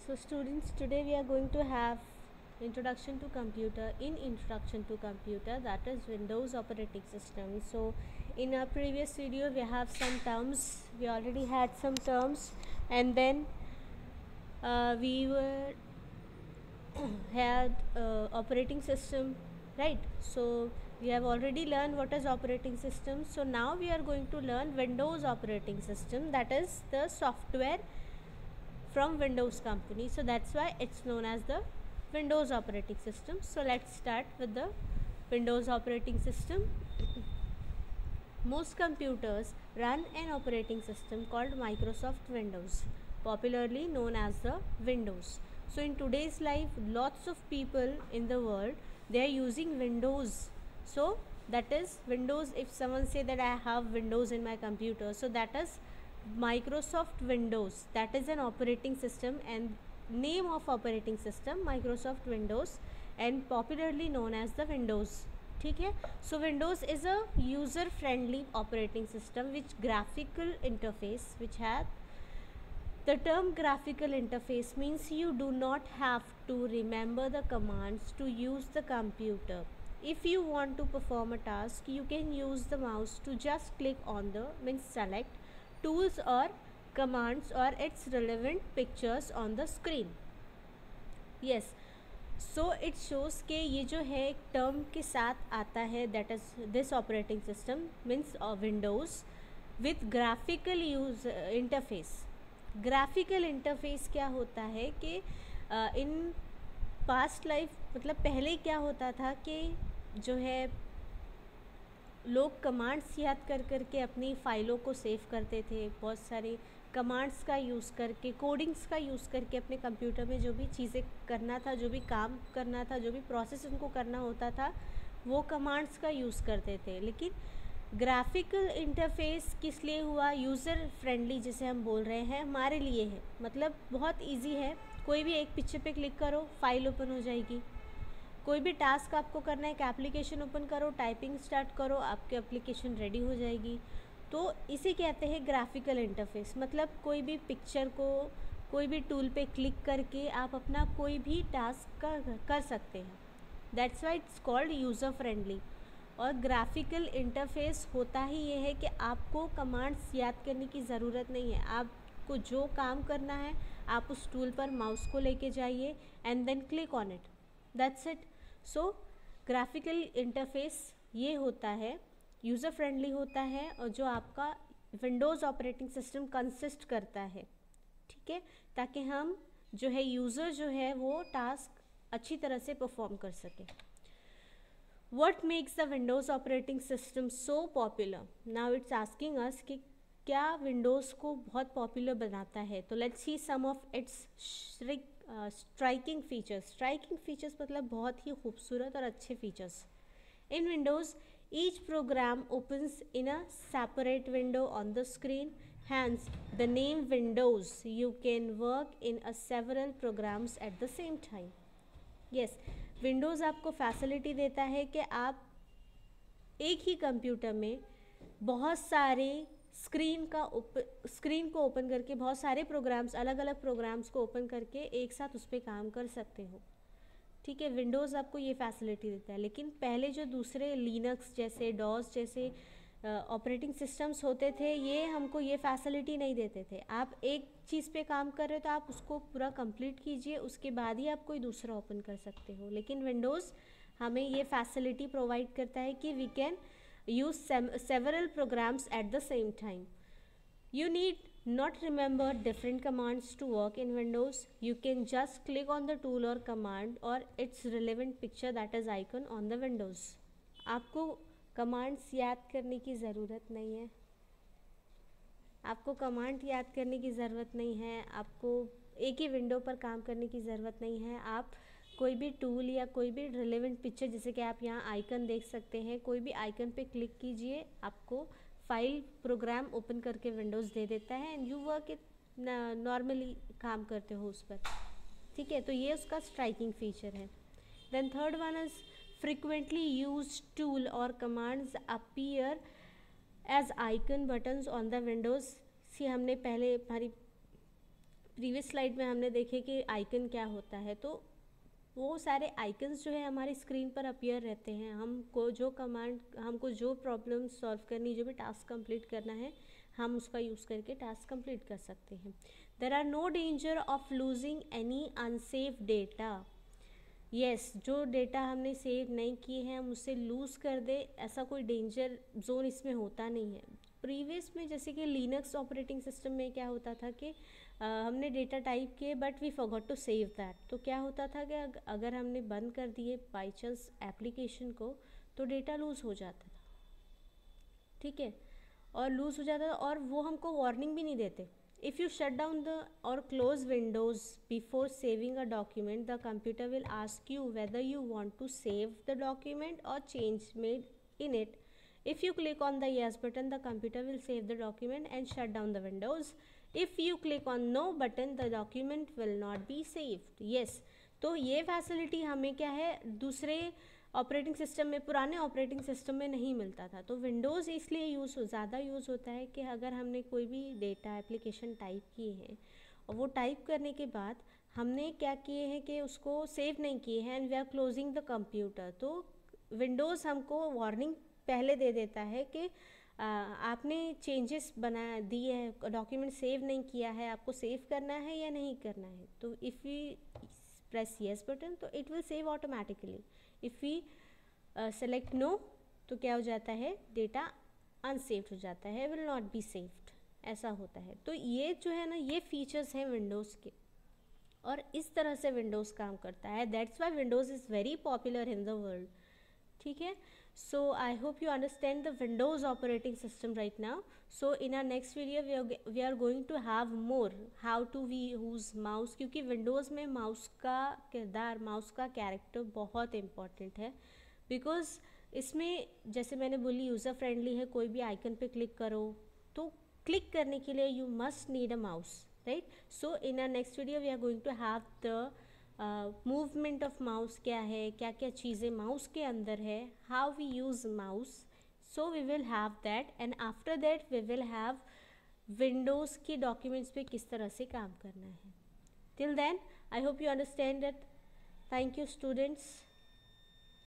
So students, today we are going to have introduction to computer. In introduction to computer, that is Windows operating system. So in our previous video we have some terms, we already had some terms, and then we were had operating system, right? So we have already learned what is operating system. So now we are going to learn Windows operating system, that is the software from Windows company. So that's why it's known as the Windows operating system. So let's start with the Windows operating system. Most computers run an operating system called Microsoft Windows, popularly known as the Windows. So in today's life, lots of people in the world, they are using Windows. So that is Windows. If someone say that I have Windows in my computer, so that is Microsoft Windows. That is an operating system, and name of operating system Microsoft Windows, and popularly known as the Windows. ठीक है. So Windows is a user friendly operating system which graphical interface which has the term graphical interface means you do not have to remember the commands to use the computer. If you want to perform a task, you can use the mouse to just click on the select tools or commands or its relevant pictures on the screen. Yes, so it shows कि ये जो है एक term के साथ आता है, that is this operating system means Windows with graphical use interface. Graphical interface क्या होता है कि इन पास्ट लाइफ मतलब पहले क्या होता था कि जो है लोग कमांड्स याद कर कर के अपनी फ़ाइलों को सेव करते थे. बहुत सारे कमांड्स का यूज़ करके, कोडिंग्स का यूज़ करके अपने कंप्यूटर में जो भी चीज़ें करना था, जो भी काम करना था, जो भी प्रोसेस उनको करना होता था, वो कमांड्स का यूज़ करते थे. लेकिन ग्राफिकल इंटरफेस किस लिए हुआ? यूज़र फ्रेंडली जिसे हम बोल रहे हैं, हमारे लिए है. मतलब बहुत ईजी है, कोई भी एक पिक्चर पे क्लिक करो, फाइल ओपन हो जाएगी. कोई भी टास्क आपको करना है, एक एप्लीकेशन ओपन करो, टाइपिंग स्टार्ट करो, आपकी एप्लीकेशन रेडी हो जाएगी. तो इसे कहते हैं ग्राफिकल इंटरफेस. मतलब कोई भी पिक्चर को कोई भी टूल पे क्लिक करके आप अपना कोई भी टास्क कर सकते हैं. That's why it's called user friendly. और ग्राफिकल इंटरफेस होता ही ये है कि आपको कमांड्स याद करने की ज़रूरत नहीं है. आपको जो काम करना है, आप उस टूल पर माउस को लेके जाइए and then click on it, that's it. So graphical interface ये होता है, यूज़र फ्रेंडली होता है, और जो आपका विंडोज़ ऑपरेटिंग सिस्टम कंसिस्ट करता है, ठीक है, ताकि हम जो है यूज़र जो है वो टास्क अच्छी तरह से परफॉर्म कर सके. What makes the Windows operating system so popular? Now it's asking us कि क्या विंडोज़ को बहुत पॉपुलर बनाता है. तो let's see some of its striking features. Striking features मतलब बहुत ही खूबसूरत और अच्छे features. In Windows each program opens in a separate window on the screen, hence the name Windows. You can work in a several programs at the same time. yes, Windows आपको facility देता है कि आप एक ही computer में बहुत सारे screen को ओपन करके बहुत सारे प्रोग्राम्स, अलग अलग प्रोग्राम्स को ओपन करके एक साथ उस पर काम कर सकते हो. ठीक है, विंडोज़ आपको ये फैसिलिटी देता है. लेकिन पहले जो दूसरे लिनक्स जैसे, डॉस जैसे ऑपरेटिंग सिस्टम्स होते थे, ये हमको ये फैसिलिटी नहीं देते थे. आप एक चीज़ पे काम कर रहे हो तो आप उसको पूरा कंप्लीट कीजिए, उसके बाद ही आप कोई दूसरा ओपन कर सकते हो. लेकिन विंडोज़ हमें ये फैसिलिटी प्रोवाइड करता है कि we can use several programs at the same time. You need not remember different commands to work in Windows. You can just click on the tool or command or its relevant picture, that is icon on the Windows. आपको commands याद करने की ज़रूरत नहीं है. आपको command याद करने की ज़रूरत नहीं है. आपको एक ही विंडो पर काम करने की ज़रूरत नहीं है. आप कोई भी टूल या कोई भी रिलेवेंट पिक्चर, जैसे कि आप यहाँ आइकन देख सकते हैं, कोई भी आइकन पे क्लिक कीजिए, आपको फाइल प्रोग्राम ओपन करके विंडोज़ दे देता है and you work it, normally काम करते हो उस पर. ठीक है, तो ये उसका स्ट्राइकिंग फीचर है. Then third one is frequently use tool और commands appear as icon buttons on the windows. See हमने पहले हमारी प्रीवियस स्लाइड में हमने देखे कि आइकन क्या होता है, तो वो सारे आइकन्स जो है हमारी स्क्रीन पर अपीयर रहते हैं। हमको जो प्रॉब्लम सॉल्व करनी, जो भी टास्क कंप्लीट करना है, हम उसका यूज़ करके टास्क कंप्लीट कर सकते हैं। There are no danger of losing any unsafe data. Yes, जो डेटा हमने सेव नहीं किए हैं हम उसे लूज़ कर दे, ऐसा कोई डेंजर जोन इसमें होता नहीं है। प्रीवियस में जैसे कि लिनक्स ऑपरेटिंग सिस्टम में क्या होता था कि हमने डेटा टाइप किए but we forgot to save that, तो क्या होता था कि अगर हमने बंद कर दिए बाई चांस एप्लीकेशन को तो डेटा लूज़ हो जाता था, ठीक है, और लूज़ हो जाता था और वो हमको वार्निंग भी नहीं देते। If you shut down or close Windows before saving a document, the computer will ask you whether you want to save the document or change made in it. If you click on the yes button, the computer will save the document and shut down the Windows. If you click on no button, the document will not be saved. Yes, तो ये facility हमें क्या है दूसरे operating system में, पुराने operating system में नहीं मिलता था। तो विंडोज़ इसलिए ज़्यादा यूज़ होता है कि अगर हमने कोई भी डेटा एप्लीकेशन टाइप किए हैं और वो टाइप करने के बाद हमने क्या किए हैं कि उसको सेव नहीं किए हैं and we are closing the computer, तो विंडोज़ हमको वार्निंग पहले दे देता है कि आपने चेंजेस बना दिए हैं, डॉक्यूमेंट सेव नहीं किया है, आपको सेव करना है या नहीं करना है। तो if we press yes button तो it will save automatically. If we select no तो क्या हो जाता है, डेटा अनसेव्ड हो जाता है, विल नॉट बी सेव्ड, ऐसा होता है। तो ये जो है ना, ये फीचर्स हैं विंडोज़ के और इस तरह से विंडोज़ काम करता है। That's why Windows is very popular in the world, ठीक है। So I hope you understand the Windows operating system right now. So in our next video we are going to have more how to we use mouse, क्योंकि Windows में mouse का किरदार, mouse का character बहुत important है, because इसमें जैसे मैंने बोली यूज़र फ्रेंडली है, कोई भी आइकन पे क्लिक करो तो क्लिक करने के लिए you must need a mouse, right. So in our next video we are going to have the movement of mouse क्या है, क्या क्या चीज़ें माउस के अंदर है, how we use mouse, so we will have that and after that we will have Windows के documents पे किस तरह से काम करना है। Till then I hope you understand that. Thank you students.